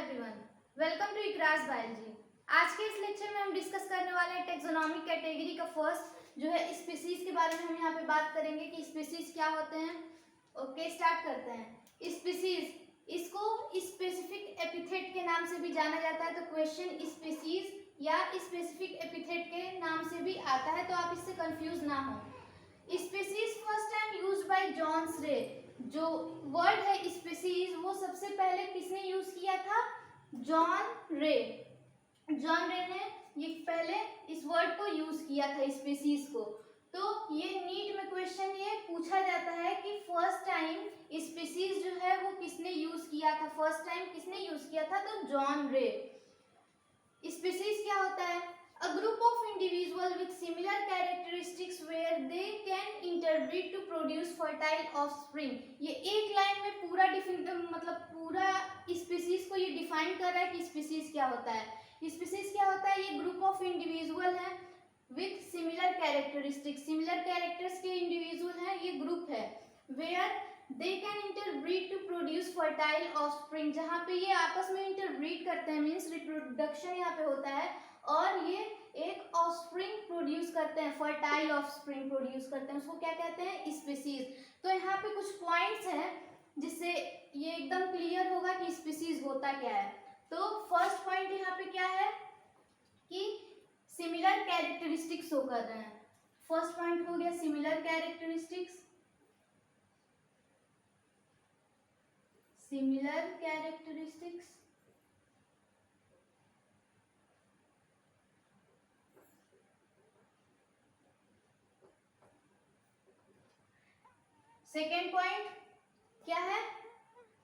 Everyone, welcome to Ikras biology. आज के इस लेक्चर में हम डिस्कस करने वाले हैं टेक्सोनॉमी कैटेगरी का फर्स्ट जो है स्पीसीज के बारे में। हम यहाँ पे बात करेंगे कि स्पीसीज क्या होते हैं। ओके, स्टार्ट करते हैं। स्पीसीज, इसको स्पेसिफिक एपिथेट के नाम से भी जाना जाता है। तो क्वेश्चन स्पीसीज या स्पेसिफिक एपिथेट के नाम से भी आता है, तो आप इससे कंफ्यूज ना हो। Species first time used by John रे। जो वर्ड है स्पीसीज वो सबसे पहले किसने यूज किया था? जॉन रे। जॉन रे ने ये पहले इस वर्ड को यूज किया था, स्पीसीज को। तो ये नीट में क्वेश्चन ये पूछा जाता है कि फर्स्ट टाइम स्पीसीज जो है वो किसने यूज किया था? फर्स्ट टाइम किसने यूज किया था? तो जॉन रे। स्पीसीज क्या होता है? A group of individuals with similar characteristics where they can interbreed to produce fertile offspring। ये एक लाइन में पूरा मतलब पूरा स्पीसीज को ये डिफाइन कर रहा है कि स्पीसीज क्या होता है। स्पीसीज क्या होता है? ये ग्रुप ऑफ इंडिविजुअल है with similar characteristics. Similar characters के इंडिविजुअल हैं, ये ग्रुप है। Where they can interbreed to produce fertile offspring, जहाँ पे ये आपस में इंटरब्रीड करते हैं, मीन्स रिप्रोडक्शन यहाँ पे होता है, और ये एक ऑफस्प्रिंग प्रोड्यूस करते हैं, फर्टाइल ऑफस्प्रिंग प्रोड्यूस करते हैं। उसको क्या कहते हैं? स्पीसीज। तो यहाँ पे कुछ पॉइंट्स हैं जिससे ये एकदम क्लियर होगा कि स्पीसीज होता क्या है। तो फर्स्ट पॉइंट यहाँ पे क्या है कि सिमिलर कैरेक्टरिस्टिक्स शो कर रहे हैं। फर्स्ट पॉइंट हो गया similar characteristics. Similar characteristics. Second point क्या है?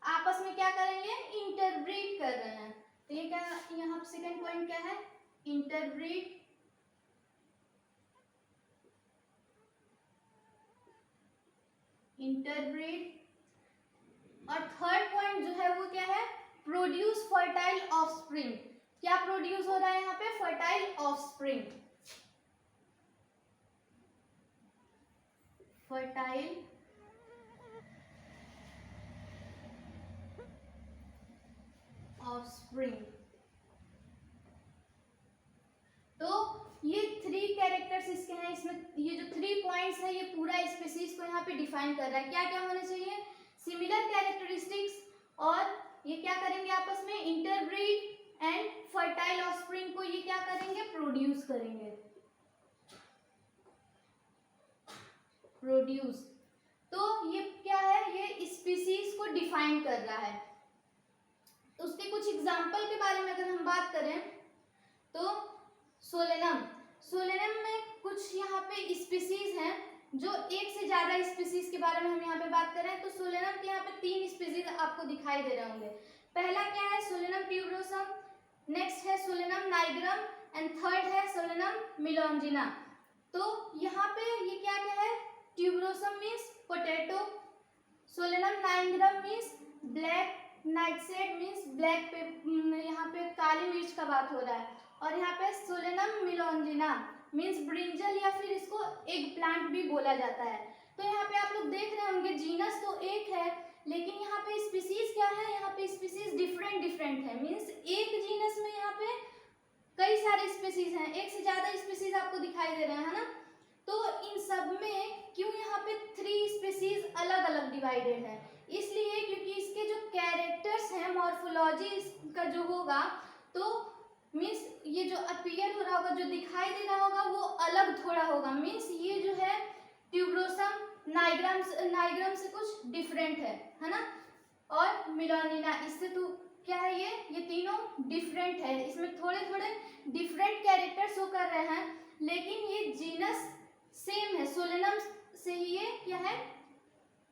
आपस में क्या करेंगे? इंटरब्रीड कर रहे हैं। तो ये क्या, यहाँ पे सेकेंड पॉइंट क्या है? इंटरब्रीड। इंटरब्रीड। और थर्ड पॉइंट जो है वो क्या है? Produce fertile offspring. क्या प्रोड्यूस हो रहा है यहाँ पे? Fertile offspring. Fertile offspring. तो ये थ्री कैरेक्टर्स इसके हैं। इसमें ये जो 3 पॉइंट्स है ये पूरा स्पीसीज को यहाँ पे डिफाइन कर रहा है। क्या क्या होना चाहिए? सिमिलर कैरेक्टरिस्टिक्स, और ये क्या करेंगे आपस में? इंटरब्रीड एंड फर्टाइल ऑफस्प्रिंग को ये क्या करेंगे? प्रोड्यूस करेंगे। प्रोड्यूस। तो ये क्या है? ये स्पीसीज को डिफाइन कर रहा है। उसके कुछ एग्जाम्पल के बारे में अगर हम बात करें तो सोलेनम। सोलेनम में कुछ यहाँ पे स्पीसीज हैं जो एक से ज्यादा स्पीसीज के बारे में हम यहाँ पे बात कर रहे हैं। तो सोलेनम के यहाँ पे 3 स्पीसीज आपको दिखाई दे रहे होंगे। पहला क्या है? सोलेनम ट्यूबरोसम, नेक्स्ट है सोलेनम नाइग्रम, एंड थर्ड है सोलेनम मिलोंजिना। तो यहाँ पे ये क्या क्या है? Tuberosum means potato, Solanum nigrum means black nightshade means black यहाँ पे काली मिर्च का बात हो रहा है, और यहाँ पे सोलेनम मिलोंजिना मीन्स ब्रिंजल या फिर इसको एग प्लांट भी बोला जाता है। तो यहाँ पे आप लोग देख रहे होंगे जीनस तो एक है, लेकिन यहाँ पे स्पीसीज क्या है? यहाँ पे स्पीसीज डिफरेंट डिफरेंट है। मीन्स एक जीनस में यहाँ पे कई सारे स्पीसीज हैं, एक से ज्यादा स्पीसीज आपको दिखाई दे रहे हैं, है ना। तो इन सब में क्यों यहाँ पे 3 स्पीसीज अलग अलग डिवाइडेड है? इसलिए क्योंकि इसके जो कैरेक्टर्स हैं, मॉर्फोलॉजी का जो होगा, तो मीन्स ये जो अपीयर हो रहा होगा, जो दिखाई दे रहा होगा, वो अलग थोड़ा होगा। मीन्स ये जो है ट्यूबरोसम नाइग्रम से कुछ डिफरेंट है ना। और मिलोनिना, इससे तो क्या है? ये तीनों डिफरेंट है। इसमें थोड़े थोड़े डिफरेंट कैरेक्टर शो कर रहे हैं, लेकिन ये जीनस सेम है। सोलेनम से ही ये क्या है?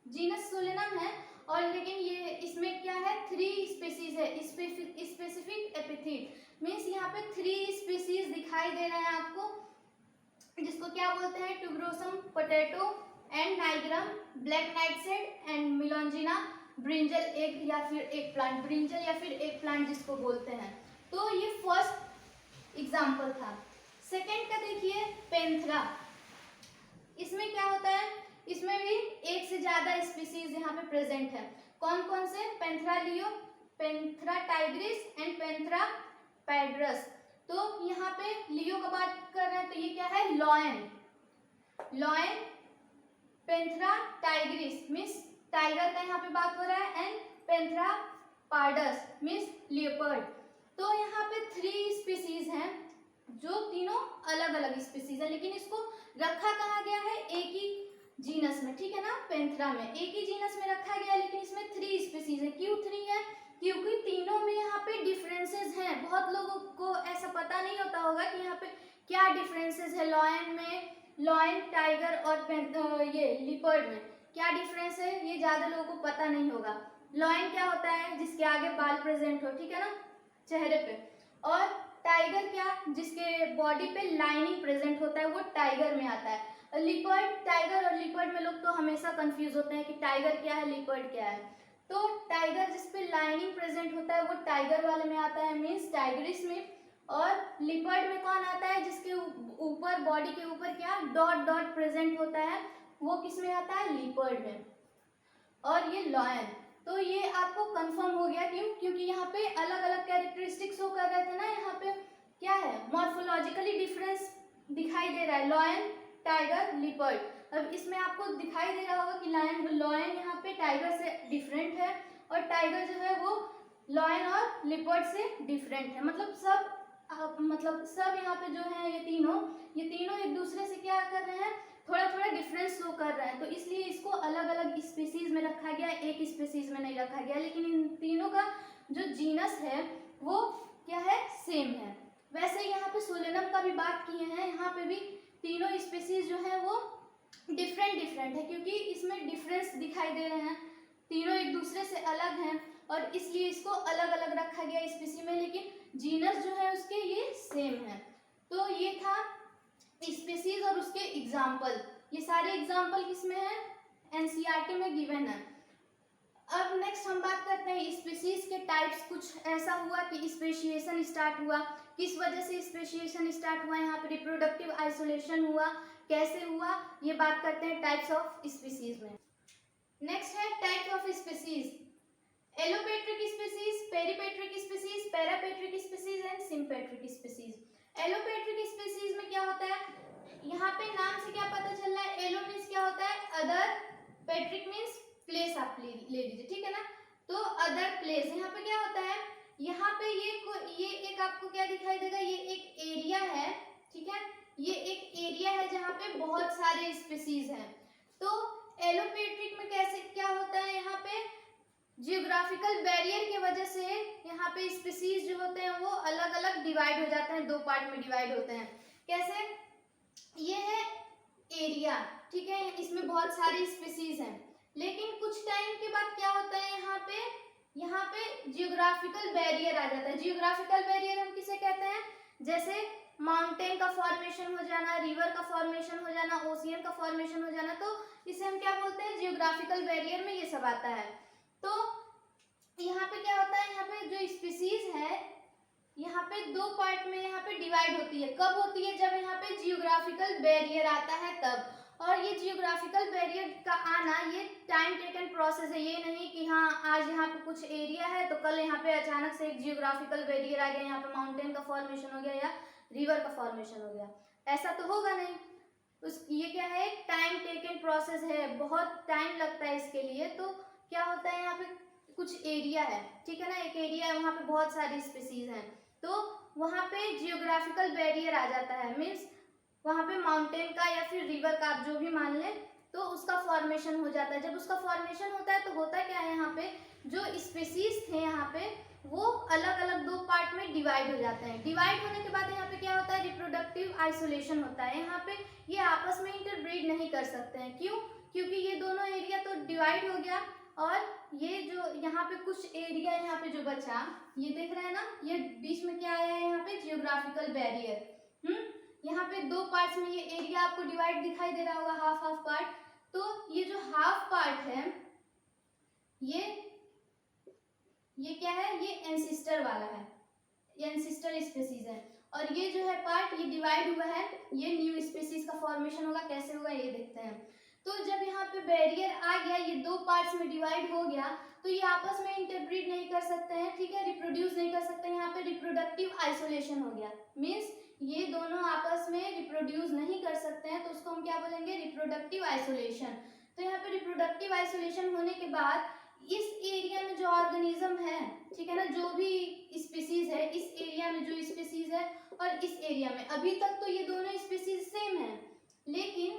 जीनस सोलेनम है, और लेकिन ये इसमें क्या है? 3 स्पीसीज है। स्पेसिफिक एपिथेट मीन्स यहाँ पे 3 स्पीसीज दिखाई दे रहे हैं आपको, जिसको क्या बोलते हैं? Tuberosum potato and nigrum black nightshade and melongena brinjal egg या फिर एग प्लांट, ब्रिंजल या फिर एग प्लांट जिसको बोलते हैं। तो ये फर्स्ट एग्जाम्पल था। सेकेंड का देखिए पेंथरा। इसमें क्या होता है? इसमें भी एक से ज्यादा स्पीसीज यहाँ पे प्रेजेंट है। कौन कौन से? Panthera leo, Panthera tigris and Panthera pardus. तो यहाँ पे लियो का बात कर रहे हैं तो ये क्या है, lion. Lion, Panthera tigris means tiger का यहाँ पे बात हो रहा है, and Panthera pardus means leopard. तो यहाँ पे 3 स्पीसीज हैं जो तीनों अलग अलग स्पीसीज है, लेकिन इसको रखा कहाँ गया है, एक ही जीनस में, ठीक है ना, पेंथ्रा में एक ही जीनस में रखा गया है, लेकिन इसमें 3 स्पीसीज है। क्यों 3 है, क्योंकि तीनों में यहाँ पे डिफरेंसेस हैं। बहुत लोगों को ऐसा पता नहीं होता होगा कि यहाँ पे क्या डिफरेंसेस है लॉयन में, लॉयन, टाइगर और ये लिपर्ड में क्या डिफरेंस है, ये ज्यादा लोगों को पता नहीं होगा। लॉयन क्या होता है, जिसके आगे बाल प्रेजेंट हो, ठीक है ना, चेहरे पे, और टाइगर क्या, जिसके बॉडी पे लाइनिंग प्रेजेंट होता है, वो टाइगर में आता है। लिपर्ड, टाइगर और लिपर्ड में लोग तो हमेशा कंफ्यूज होते हैं कि टाइगर क्या है, लिपर्ड क्या है। तो टाइगर जिसपे लाइनिंग प्रेजेंट होता है वो टाइगर वाले में आता है, मीन्स टाइग्रिस में। और लिपर्ड में कौन आता है, जिसके ऊपर, बॉडी के ऊपर क्या डॉट डॉट प्रेजेंट होता है, वो किस में आता है, लिपर्ड में। और ये लॉयन, तो ये आपको कंफर्म हो गया। क्यों, क्योंकि यहाँ पे अलग अलग कैरेक्टरिस्टिक्स शो कर रहे थे ना, यहाँ पे क्या है, मॉर्फोलॉजिकली डिफरेंस दिखाई दे रहा है, लॉयन, टाइगर, लिपर्ड। अब इसमें आपको दिखाई दे रहा होगा कि लॉयन यहाँ पे टाइगर से डिफरेंट है, और टाइगर जो है वो लॉयन और लिपर्ड से डिफरेंट है। मतलब सब यहाँ पे जो है ये तीनों एक दूसरे से क्या कर रहे हैं, थोड़ा थोड़ा डिफरेंस शो कर रहा है। तो इसलिए इसको अलग अलग स्पीसीज में रखा गया, एक स्पीसीज में नहीं रखा गया। लेकिन इन तीनों का जो जीनस है वो क्या है, सेम है। वैसे यहाँ पे सोलेनम का भी बात किए हैं, यहाँ पे भी तीनों स्पीसीज जो है वो डिफरेंट है, क्योंकि इसमें डिफरेंस दिखाई दे रहे हैं, तीनों एक दूसरे से अलग हैं, और इसलिए इसको अलग अलग रखा गया स्पीसी में, लेकिन जीनस जो है उसके ये सेम है। तो ये था स्पीसीज और उसके एग्जाम्पल। ये सारे एग्जाम्पल किसमें है, एनसीईआरटी में गिवन है। अब नेक्स्ट हम बात करते हैं स्पीसीज के टाइप्स। कुछ ऐसा हुआ कि स्पेशिएशन स्टार्ट हुआ, किस वजह से स्पेशिएशन स्टार्ट हुआ, यहाँ पे रिप्रोडक्टिव आइसोलेशन हुआ, कैसे हुआ, ये बात करते हैं टाइप्स ऑफ स्पीसीज में। नेक्स्ट है types of species, allopatric species, peripatric species, parapatric species and sympatric species. Allopatric species में क्या होता है, यहाँ पे नाम से क्या पता चल रहा है, एलो मीन्स क्या होता है, अदर, पेट्रिक मीन्स प्लेस, आप ले लीजिए, ठीक है ना। तो अदर प्लेस, यहाँ पे क्या होता है, यहाँ पे ये एक आपको क्या दिखाई देगा, ये एक एरिया है, ठीक है, ये एक एरिया है जहाँ पे बहुत सारे स्पीसीज हैं। तो एलोपेट्रिक में कैसे क्या होता है, यहाँ पे जियोग्राफिकल बैरियर की वजह से यहाँ पे स्पीसीज जो होते हैं वो अलग अलग डिवाइड हो जाते हैं, 2 पार्ट में डिवाइड होते हैं। कैसे, ये है एरिया, ठीक है, इसमें बहुत सारी स्पीसीज हैं, लेकिन कुछ टाइम के बाद क्या होता है, यहाँ पे जियोग्राफिकल बैरियर आ जाता है। जियोग्राफिकल बैरियर हम किसे कहते हैं, जैसे माउंटेन का फॉर्मेशन हो जाना, रिवर का फॉर्मेशन हो जाना, ओशियन का फॉर्मेशन हो जाना, तो इसे हम क्या बोलते हैं, जियोग्राफिकल बैरियर में ये सब आता है। तो यहाँ पे क्या होता है, यहाँ पे जो स्पीसीज है यहाँ पे 2 पार्ट में यहाँ पे डिवाइड होती है। कब होती है, जब यहाँ पे जियोग्राफिकल बैरियर आता है तब। और ये जियोग्राफिकल बैरियर का आना ये टाइम टेकन प्रोसेस है, ये नहीं कि हाँ आज यहाँ पे कुछ एरिया है तो कल यहाँ पे अचानक से एक जियोग्राफिकल बैरियर आ गया, यहाँ पे माउंटेन का फॉर्मेशन हो गया या रिवर का फॉर्मेशन हो गया, ऐसा तो होगा नहीं। ये क्या है, टाइम टेकन प्रोसेस है, बहुत टाइम लगता है इसके लिए। तो क्या होता है, यहाँ पे कुछ एरिया है, ठीक है ना, एक एरिया है, वहाँ पे बहुत सारी स्पीसीज हैं, तो वहाँ पे जियोग्राफिकल बैरियर आ जाता है, मीन्स वहाँ पे माउंटेन का या फिर रिवर का आप जो भी मान लें, तो उसका फॉर्मेशन हो जाता है। जब उसका फॉर्मेशन होता है तो होता क्या है, यहाँ पे जो स्पीसीज थे यहाँ पे वो अलग अलग 2 पार्ट में डिवाइड हो जाते हैं। डिवाइड होने के बाद यहाँ पे क्या होता है, रिप्रोडक्टिव आइसोलेशन होता है। यहाँ पे ये आपस में इंटरब्रीड नहीं कर सकते हैं। क्यों, क्योंकि ये दोनों एरिया तो डिवाइड हो गया, और ये जो यहाँ पे कुछ एरिया यहाँ पे जो बचा, ये देख रहे हैं ना, ये बीच में क्या आया है, यहाँ पे जियोग्राफिकल बैरियर। यहाँ पे 2 पार्ट्स में ये एरिया आपको डिवाइड दिखाई दे रहा होगा, हाफ पार्ट। तो ये जो हाफ पार्ट है ये क्या है, ये एंसिस्टर वाला है, ये एंसिस्टर स्पीसीज है। और ये जो है पार्ट ये डिवाइड हुआ है, ये न्यू स्पीसीज का फॉर्मेशन होगा, कैसे होगा ये देखते हैं। तो जब यहाँ पे बैरियर आ गया, ये 2 पार्ट्स में डिवाइड हो गया, तो ये आपस में इंटरब्रीड नहीं कर सकते हैं, ठीक है, रिप्रोड्यूस नहीं कर सकते। यहाँ पे रिप्रोडक्टिव आइसोलेशन हो गया, मीन्स ये दोनों आपस में रिप्रोड्यूस नहीं कर सकते हैं, तो उसको हम क्या बोलेंगे, रिप्रोडक्टिव आइसोलेशन। तो यहाँ पे रिप्रोडक्टिव आइसोलेशन होने के बाद इस एरिया में जो ऑर्गेनिज्म है, ठीक है ना, जो भी स्पीसीज है, इस एरिया में जो स्पीसीज है और इस एरिया में, अभी तक तो ये दोनों स्पीसीज सेम है, लेकिन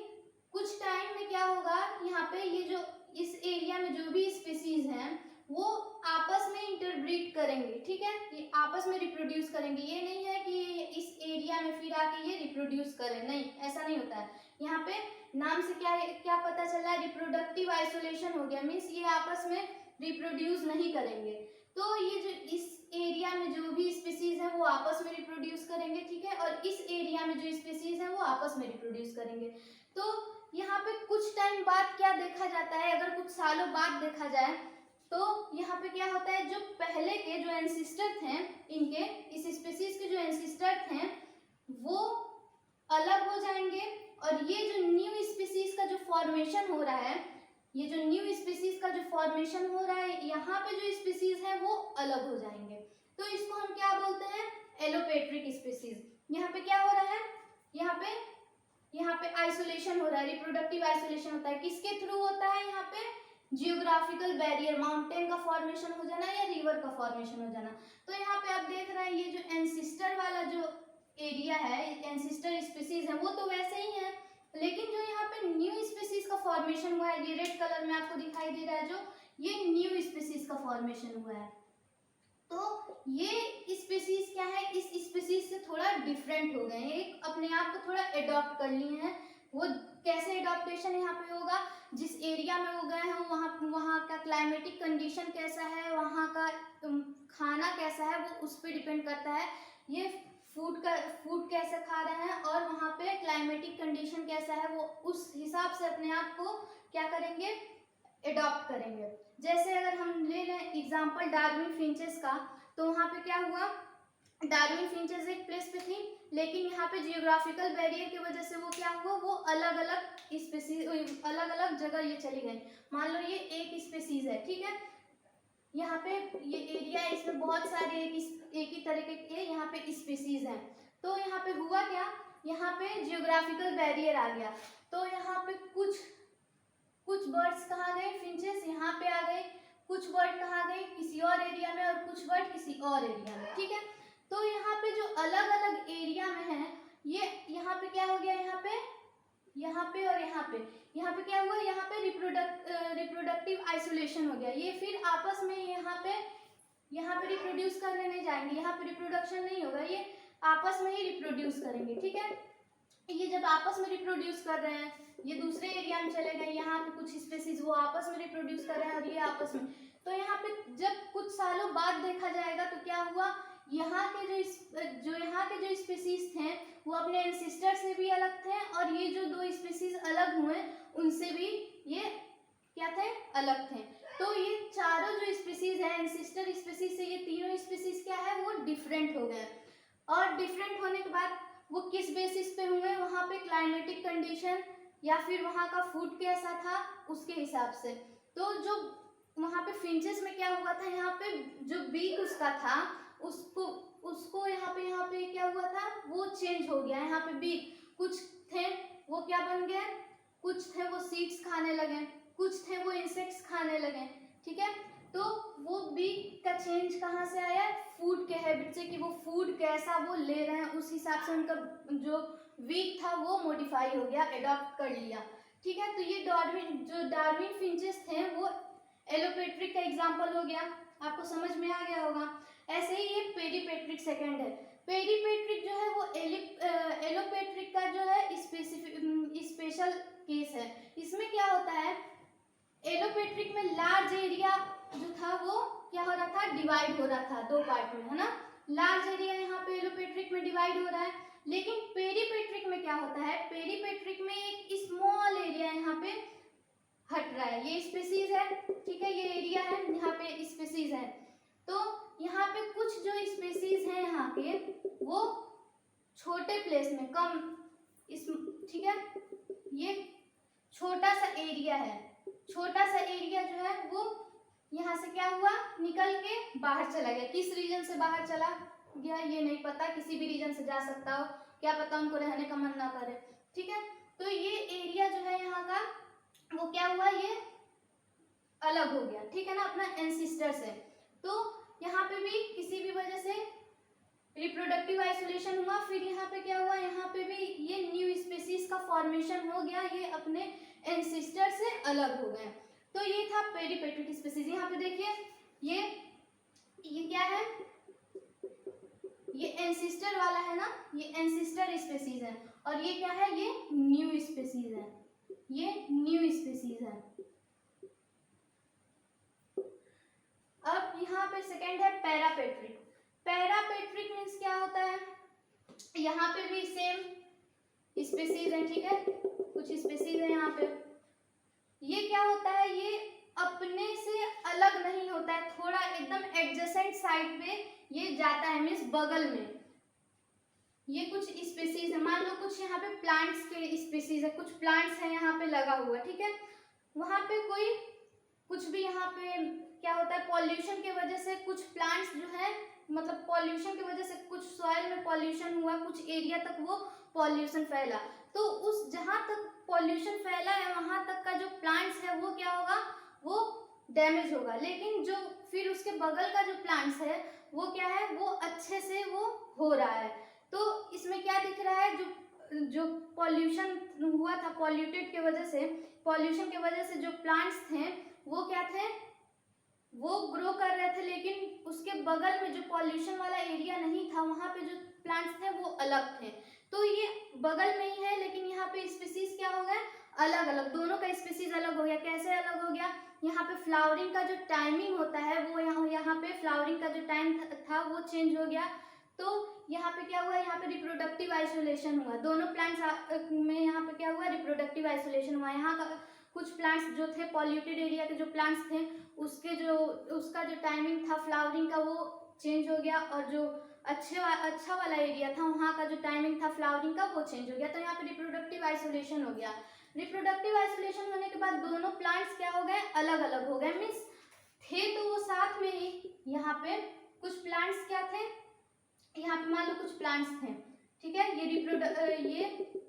कुछ टाइम में क्या होगा, यहाँ पे ये जो इस एरिया में जो भी स्पीसीज हैं वो आपस में इंटरब्रीड करेंगे, ठीक है, ये आपस में रिप्रोड्यूस करेंगे। ये नहीं है कि इस एरिया में फिर आके ये रिप्रोड्यूस करें, नहीं, ऐसा नहीं होता है। यहाँ पे नाम से क्या पता चला है, रिप्रोडक्टिव आइसोलेशन हो गया, मीन्स ये आपस में रिप्रोड्यूस नहीं करेंगे। तो ये जो इस एरिया में जो भी स्पीसीज है वो आपस में रिप्रोड्यूस करेंगे, ठीक है, और इस एरिया में जो स्पीसीज है वो आपस में रिप्रोड्यूस करेंगे। तो यहाँ पे कुछ टाइम बाद क्या देखा जाता है, अगर कुछ सालों बाद देखा जाए तो यहाँ पे क्या होता है, जो पहले के जो एंसिस्टर थे, इनके इस स्पीसीज के जो एंसिस्टर थे वो अलग हो जाएंगे, और ये जो न्यू स्पीसीज का जो फॉर्मेशन हो रहा है, ये जो न्यू स्पीसीज का जो फॉर्मेशन हो रहा है, यहाँ पे जो स्पीसीज है वो अलग हो जाएंगे। तो इसको हम क्या बोलते हैं, एलोपेट्रिक स्पीसीज। यहाँ पे क्या हो रहा है, यहाँ पे आइसोलेशन हो रहा है, रिप्रोडक्टिव आइसोलेशन होता है, किसके थ्रू होता है, यहाँ पे जियोग्राफिकल बैरियर, माउंटेन का फॉर्मेशन हो जाना या रिवर का फॉर्मेशन हो जाना। तो यहाँ पे आप देख रहे हैं ये जो एंसिस्टर वाला जो एरिया है, एंसिस्टर स्पीसीज है वो तो वैसे ही है, लेकिन जो यहाँ पे न्यू स्पीसीज का फॉर्मेशन हुआ है, ये रेड कलर में आपको दिखाई दे रहा है, जो ये न्यू स्पीसीज का फॉर्मेशन हुआ है। तो ये स्पीसीज क्या है, इस स्पीसीज से थोड़ा डिफरेंट हो गए हैं, एक अपने आप को थोड़ा एडॉप्ट कर लिए हैं। वो कैसे एडॉप्टेशन यहाँ पे होगा, जिस एरिया में वो गए हैं वहाँ का क्लाइमेटिक कंडीशन कैसा है, वहाँ का खाना कैसा है, वो उस पर डिपेंड करता है। ये फूड कैसे खा रहे हैं और वहाँ पे क्लाइमेटिक कंडीशन कैसा है, वो उस हिसाब से अपने आप को क्या करेंगे, एडॉप्ट करेंगे। जैसे अगर हम ले लें एग्जांपल डार्विन फिंचेस का, तो वहाँ पे क्या हुआ, डार्विन फिंचेस एक प्लेस पे थी, लेकिन यहाँ पे जियोग्राफिकल बैरियर की वजह से वो क्या हुआ, वो अलग अलग स्पीसीज, अलग अलग जगह ये चली गई। मान लो ये एक स्पीसीज है, ठीक है, यहाँ पे ये एरिया है, इसमें बहुत सारे एक ही तरीके के यहाँ पे स्पीसीज हैं। तो यहाँ पे हुआ क्या, यहाँ पे जियोग्राफिकल बैरियर आ गया, तो यहाँ पे कुछ बर्ड्स कहाँ गए, फिंचेस यहाँ पे आ गए, कुछ बर्ड कहाँ गए, किसी और एरिया में, और कुछ बर्ड किसी और एरिया में, ठीक है। तो यहाँ पे जो अलग अलग एरिया में है, ये यहाँ पे क्या हो गया, यहाँ पे और यहाँ पे क्या हुआ, यहाँ पे रिप्रोडक्टिव आइसोलेशन हो गया। ये फिर आपस में यहाँ पे रिप्रोड्यूस करने नहीं जाएंगे, यहाँ पे रिप्रोडक्शन नहीं होगा, ये आपस में ही रिप्रोड्यूस करेंगे, ठीक है। ये जब आपस में रिप्रोड्यूस कर रहे हैं, ये दूसरे एरिया में चले गए, यहाँ पे कुछ स्पीसीज वो आपस में रिप्रोड्यूस कर रहे हैं और ये आपस में, तो यहाँ पे जब कुछ सालों बाद देखा जाएगा तो क्या हुआ, यहाँ के जो स्पीसीज थे वो अपने एंसिस्टर से भी अलग थे, और ये जो दो स्पीसीज अलग हुए उनसे भी ये क्या थे, अलग थे। तो ये चारों जो स्पीसीज है, एंसिस्टर स्पीसीज से ये तीनों स्पीसीज क्या है, वो डिफरेंट हो गए। और डिफरेंट होने के बाद वो किस बेसिस पे हुए, वहाँ पे क्लाइमेटिक कंडीशन या फिर वहाँ का फूड कैसा था उसके हिसाब से। तो जो वहाँ पे फिंचेस में क्या हुआ था, यहाँ पे जो बीक उसका था उसको यहाँ पे क्या हुआ था, वो चेंज हो गया। यहाँ पे बीक कुछ थे वो क्या बन गए, कुछ थे वो सीड्स खाने लगे, कुछ थे वो इंसेक्ट्स खाने लगे, ठीक है। तो वो बीक का चेंज कहाँ से आया, फूड के हैबिट से, कि वो फूड कैसा वो ले रहे हैं उस हिसाब से उनका जो बीक था वो मॉडिफाई हो गया, एडॉप्ट कर लिया, ठीक है। तो ये डार्विन फिंचेस थे वो एलोपेट्रिक का एग्जाम्पल हो गया, आपको समझ में आ गया होगा। ऐसे ही ये पेरीपेट्रिक सेकंड है। पेरीपेट्रिक जो है वो एलोपेट्रिक का जो है स्पेशल केस है। इसमें क्या होता है, एलोपेट्रिक में लार्ज एरिया जो था वो क्या हो रहा था, डिवाइड हो रहा था दो पार्ट में, है ना। लार्ज एरिया यहाँ पे एलोपेट्रिक में डिवाइड हो रहा है, लेकिन पेरीपेट्रिक में क्या होता है, पेरीपेट्रिक में एक स्मॉल एरिया यहाँ पे हट रहा है, ये स्पीसीज है, ठीक है, ये एरिया है, यहाँ पे स्पीसीज है। तो यहाँ पे कुछ जो स्पीसीज है यहाँ के वो छोटे प्लेस में कम ठीक है, ये छोटा सा एरिया है, छोटा सा एरिया जो है वो यहाँ से क्या हुआ, निकल के बाहर चला गया। किस रीजन से बाहर चला गया ये नहीं पता, किसी भी रीजन से जा सकता हो, क्या पता उनको रहने का मन ना करे, ठीक है। तो ये एरिया जो है यहाँ का वो क्या हुआ, ये अलग हो गया, ठीक है ना, अपना एंसिस्टर से। तो यहाँ पे भी किसी भी वजह से रिप्रोडक्टिव आइसोलेशन हुआ, फिर यहाँ पे क्या हुआ, यहाँ पे भी ये न्यू स्पीसीज का फॉर्मेशन हो गया, ये अपने एंसिस्टर से अलग हो गए। तो ये था पेरिपेट्रिक स्पीसीज। यहाँ पे देखिए ये क्या है, ये एंसिस्टर वाला है ना, ये एंसिस्टर स्पीसीज है, और ये क्या है, ये न्यू स्पीसीज है, ये न्यू स्पीसीज है। अब यहाँ पे सेकेंड है पैरापेट्रिक। पैरापेट्रिक मीन्स क्या होता है, यहाँ पे भी सेम स्पीसीज है, ठीक है, कुछ स्पीसीज है यहाँ पे। ये क्या होता है, ये अपने से अलग नहीं होता है, थोड़ा एकदम एडजेसेंट साइड पे ये जाता है, मीन्स बगल में। ये कुछ स्पीसीज है, मान लो कुछ यहाँ पे प्लांट्स के स्पीसीज है, कुछ प्लांट्स है यहाँ पे लगा हुआ, ठीक है। वहां पे कोई कुछ भी यहाँ पे क्या होता है, पॉल्यूशन की वजह से कुछ प्लांट्स जो है, मतलब पॉल्यूशन की वजह से कुछ सॉइल में पॉल्यूशन हुआ, कुछ एरिया तक वो पॉल्यूशन फैला, तो उस जहां तक पॉल्यूशन फैला है वहां तक का जो प्लांट्स है वो क्या होगा, वो डैमेज होगा। लेकिन जो फिर उसके बगल का जो प्लांट्स है वो क्या है, वो अच्छे से वो हो रहा है। तो इसमें क्या दिख रहा है, जो पॉल्यूशन हुआ था, पॉल्यूटेड की वजह से, पॉल्यूशन की वजह से जो प्लांट्स थे वो क्या थे, वो ग्रो कर रहे थे, लेकिन उसके बगल में जो पॉल्यूशन वाला एरिया नहीं था वहां पे जो प्लांट्स थे वो अलग थे। तो ये बगल में ही है, लेकिन यहाँ पे स्पीसीज क्या हो गए, अलग अलग, दोनों का स्पीसीज अलग हो गया। कैसे अलग हो गया, यहाँ पे फ्लावरिंग का जो टाइमिंग होता है वो यहाँ पे फ्लावरिंग का जो टाइम था वो चेंज हो गया। तो यहाँ पे क्या हुआ, यहाँ पे रिप्रोडक्टिव आइसोलेशन हुआ, दोनों प्लांट्स में यहाँ पे क्या हुआ, रिप्रोडक्टिव आइसोलेशन हुआ। यहाँ का कुछ प्लांट्स जो थे, पॉल्यूटेड एरिया के जो प्लांट्स थे, उसका जो टाइमिंग था फ्लावरिंग का वो चेंज हो गया, और जो अच्छा वाला एरिया था वहाँ का जो टाइमिंग था फ्लावरिंग का वो चेंज हो गया। तो यहाँ पे रिप्रोडक्टिव आइसोलेशन हो गया। रिप्रोडक्टिव आइसोलेशन होने के बाद दोनों प्लांट्स क्या हो गए, अलग अलग हो गए, मीन्स थे तो वो साथ में ही। यहाँ पे कुछ प्लांट्स क्या थे, यहाँ पे मान लो कुछ प्लांट्स थे, ठीक है, ये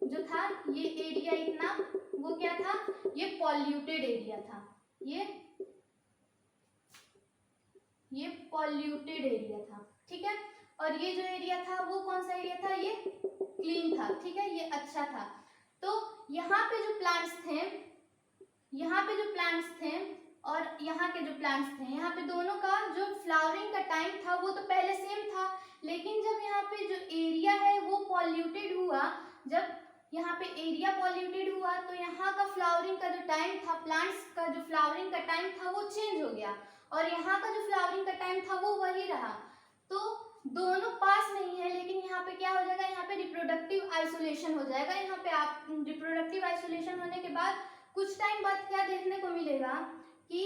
जो था, ये एरिया इतना वो क्या था, ये पॉल्यूटेड एरिया था, ये पॉल्यूटेड एरिया था, ठीक है। और ये जो एरिया था वो कौन सा एरिया था, ये क्लीन था, ठीक है, ये अच्छा था। तो यहाँ पे जो प्लांट्स थे, यहाँ पे जो प्लांट्स थे और यहाँ के जो प्लांट्स थे, यहाँ पे दोनों का जो फ्लावरिंग का टाइम था वो तो पहले सेम था, लेकिन जब यहाँ पे जो एरिया है वो पॉल्यूटेड हुआ, जब यहाँ पे एरिया पॉल्यूटेड हुआ तो यहाँ का फ्लावरिंग का जो टाइम था, प्लांट्स का जो फ्लावरिंग का टाइम था वो चेंज हो गया, और यहाँ का जो फ्लावरिंग का टाइम था वो वही रहा। तो दोनों पास नहीं है, लेकिन यहाँ पे क्या हो जाएगा, यहाँ पे रिप्रोडक्टिव आइसोलेशन हो जाएगा। यहाँ पे आप रिप्रोडक्टिव आइसोलेशन होने के बाद कुछ टाइम बाद क्या देखने को मिलेगा कि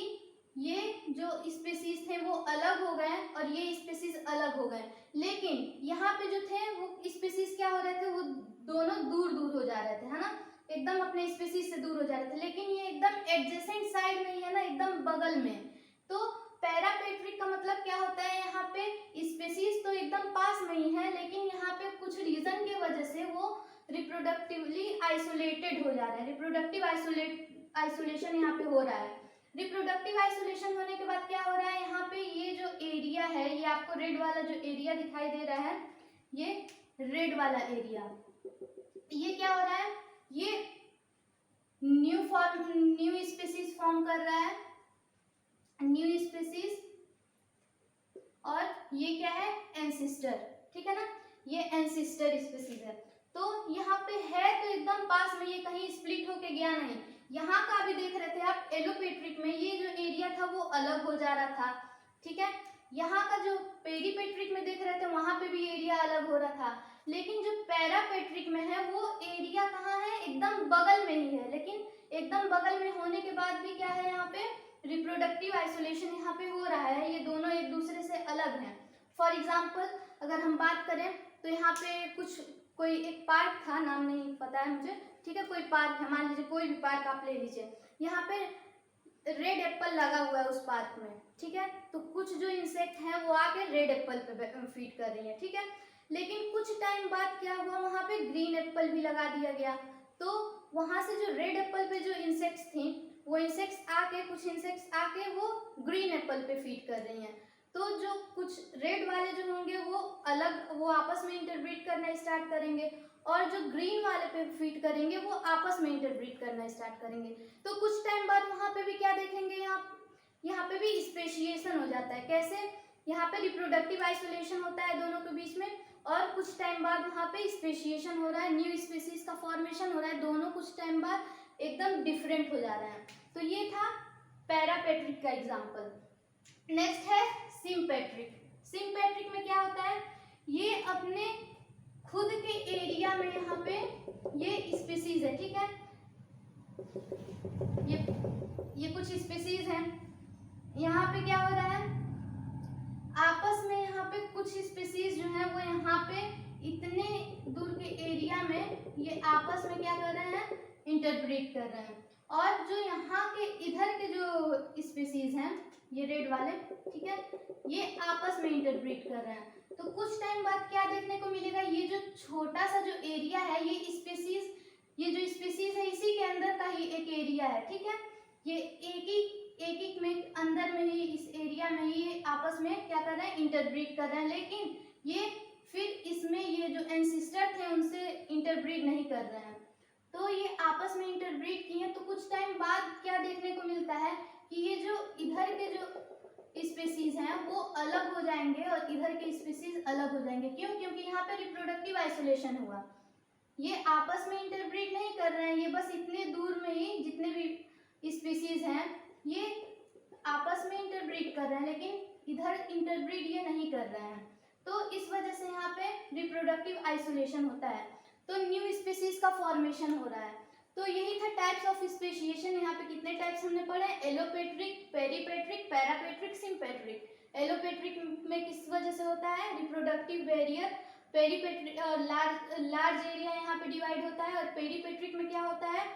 ये जो स्पीसीज थे वो अलग हो गए और ये स्पीसीज अलग हो गए, लेकिन यहाँ पे जो थे वो स्पीसीज क्या हो रहे थे, वो दोनों दूर दूर हो जा रहे थे, है ना, एकदम अपने स्पीसीज से दूर हो जा रहे थे। लेकिन ये एकदम एडजेसेंट साइड में ही है ना, एकदम बगल में। तो पैरापेट्रिक का मतलब क्या होता है, यहाँ पे स्पीसीज तो एकदम पास में ही है, लेकिन यहाँ पे कुछ रीजन की वजह से वो रिप्रोडक्टिवली आइसोलेटेड हो जा रहा है, रिप्रोडक्टिव आइसोलेशन यहाँ पे हो रहा है। रिप्रोडक्टिव आइसोलेशन होने के बाद क्या हो रहा है, यहाँ पे ये जो एरिया है, ये आपको रेड वाला जो एरिया दिखाई दे रहा है, ये रेड वाला एरिया, ये क्या हो रहा है, ये न्यू स्पीसीज फॉर्म कर रहा है, न्यू स्पीसीज, और ये क्या है, एंसिस्टर, ठीक है ना, ये एंसिस्टर स्पीसीज है। तो यहाँ पे है तो एकदम पास में, ये कहीं स्प्लिट होके गया नहीं। यहाँ का भी देख रहे थे आप एलोपेट्रिक में, ये जो एरिया था वो अलग हो जा रहा था, ठीक है। यहाँ का जो पेरीपेट्रिक में देख रहे थे वहां पे भी एरिया अलग हो रहा था, लेकिन जो पैरापेट्रिक में है वो एरिया कहाँ है, एकदम बगल में ही है। लेकिन एकदम बगल में होने के बाद भी क्या है, यहाँ पे रिप्रोडक्टिव आइसोलेशन यहाँ पे हो रहा है, ये दोनों एक दूसरे से अलग हैं। फॉर एग्जाम्पल अगर हम बात करें तो यहाँ पे कोई एक पार्क था, नाम नहीं पता है मुझे, ठीक है, कोई पार्क है, मान लीजिए कोई भी पार्क आप ले लीजिए, यहाँ पे रेड एप्पल लगा हुआ है उस पार्क में, ठीक है। तो कुछ जो इंसेक्ट हैं वो आके रेड एप्पल पे फीड कर रही हैं, ठीक है। लेकिन कुछ टाइम बाद क्या हुआ, वहाँ पे ग्रीन एप्पल भी लगा दिया गया। तो वहाँ से जो रेड एप्पल पे जो इंसेक्ट्स थी, वो इंसेक्ट्स आके, कुछ इंसेक्ट्स आके वो ग्रीन एप्पल पे फीड कर रही हैं। तो जो कुछ रेड वाले जो होंगे वो अलग, वो आपस में इंटरब्रीड करना स्टार्ट करेंगे, और जो ग्रीन वाले पे फीड करेंगे वो आपस में इंटरब्रीड करना स्टार्ट करेंगे। तो कुछ टाइम बाद वहाँ पे भी क्या देखेंगे, यहाँ पे भी स्पेशिएशन हो जाता है। कैसे, यहाँ पे रिप्रोडक्टिव आइसोलेशन होता है दोनों के बीच में, और कुछ टाइम बाद वहाँ पे स्पेशिएशन हो रहा है, न्यू स्पीसीज का फॉर्मेशन हो रहा है, दोनों कुछ टाइम बाद एकदम डिफरेंट हो जा रहे हैं। तो ये था पैरापेट्रिक का एग्जाम्पल। नेक्स्ट है सिम्पेट्रिक। सिम्पेट्रिक में क्या होता है, ये अपने खुद के एरिया में यहाँ पे ये स्पीसीज है, ठीक है। ये कुछ स्पीसीज हैं, यहाँ पे क्या हो रहा है, आपस में यहाँ पे कुछ स्पीसीज जो है वो यहाँ पे इतने दूर के एरिया में ये आपस में क्या कर रहे हैं, इंटरब्रीड कर रहे हैं। और जो यहाँ के इधर के जो स्पीसीज हैं, ये रेड वाले, ठीक है, ये आपस में इंटरब्रीड कर रहे हैं। तो कुछ टाइम बाद क्या देखने को मिलेगा, ये जो छोटा सा जो एरिया है, ये स्पीसीज, ये जो स्पीसीज है इसी के अंदर का ही एक एरिया है, ठीक है। ये एक में अंदर में ही, इस एरिया में ही ये आपस में क्या कर रहे हैं, इंटरब्रीड कर रहे हैं। लेकिन ये फिर इसमें ये जो एंसेस्टर थे उनसे इंटरब्रीड नहीं कर रहे हैं। तो ये आपस में इंटरब्रीड किए हैं। तो कुछ टाइम बाद क्या देखने को मिलता है कि ये जो इधर के जो स्पीसीज हैं वो अलग हो जाएंगे और इधर के स्पीसीज अलग हो जाएंगे। क्यों? क्योंकि यहाँ पे रिप्रोडक्टिव आइसोलेशन हुआ। ये आपस में इंटरब्रीड नहीं कर रहे हैं, ये बस इतने दूर में ही जितने भी स्पीसीज हैं ये आपस में इंटरब्रीड कर रहे हैं, लेकिन इधर इंटरब्रीड ये नहीं कर रहे हैं। तो इस वजह से यहाँ पे रिप्रोडक्टिव आइसोलेशन होता है, तो न्यू स्पीसीज का फॉर्मेशन हो रहा है। तो यही था टाइप्स ऑफ स्पेशिएशन। यहाँ पे कितने टाइप्स हमने पढ़े, एलोपेट्रिक, पेरीपेट्रिक, पैरापेट्रिक, सिम्पेट्रिक। एलोपेट्रिक में किस वजह से होता है, रिप्रोडक्टिव बैरियर। पेरीपेट्रिक लार्ज एरिया यहाँ पे डिवाइड होता है, और पेरीपेट्रिक में क्या होता है,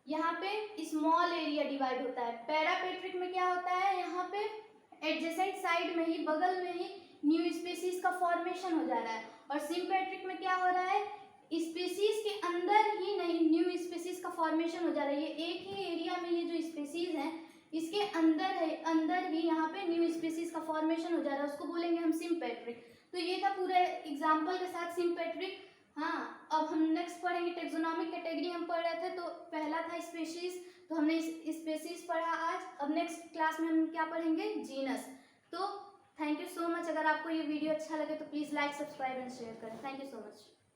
यहाँ पे स्मॉल एरिया डिवाइड होता है। पैरापेट्रिक में क्या होता है, यहाँ पे एडजेसेंट साइड में ही, बगल में ही न्यू स्पीसीज का फॉर्मेशन हो जा रहा है। और सिम्पेट्रिक में क्या हो रहा है, स्पीसीज के अंदर ही नहीं न्यू स्पीसीज का फॉर्मेशन हो जा रहा है। ये एक ही एरिया में ये जो स्पीसीज हैं इसके अंदर है, अंदर ही यहाँ पे न्यू स्पीसीज का फॉर्मेशन हो जा रहा है, उसको बोलेंगे हम सिम्पेट्रिक। तो ये था पूरे एग्जाम्पल के साथ सिम्पेट्रिक। हाँ, अब हम नेक्स्ट पढ़ेंगे टेक्सोनॉमिक कैटेगरी। हम पढ़ रहे थे तो पहला था स्पीशीज, तो हमने स्पीशीज पढ़ा आज। अब नेक्स्ट क्लास में हम क्या पढ़ेंगे, जीनस। तो थैंक यू सो मच। अगर आपको ये वीडियो अच्छा लगे तो please like, subscribe and share करें। Thank you so much.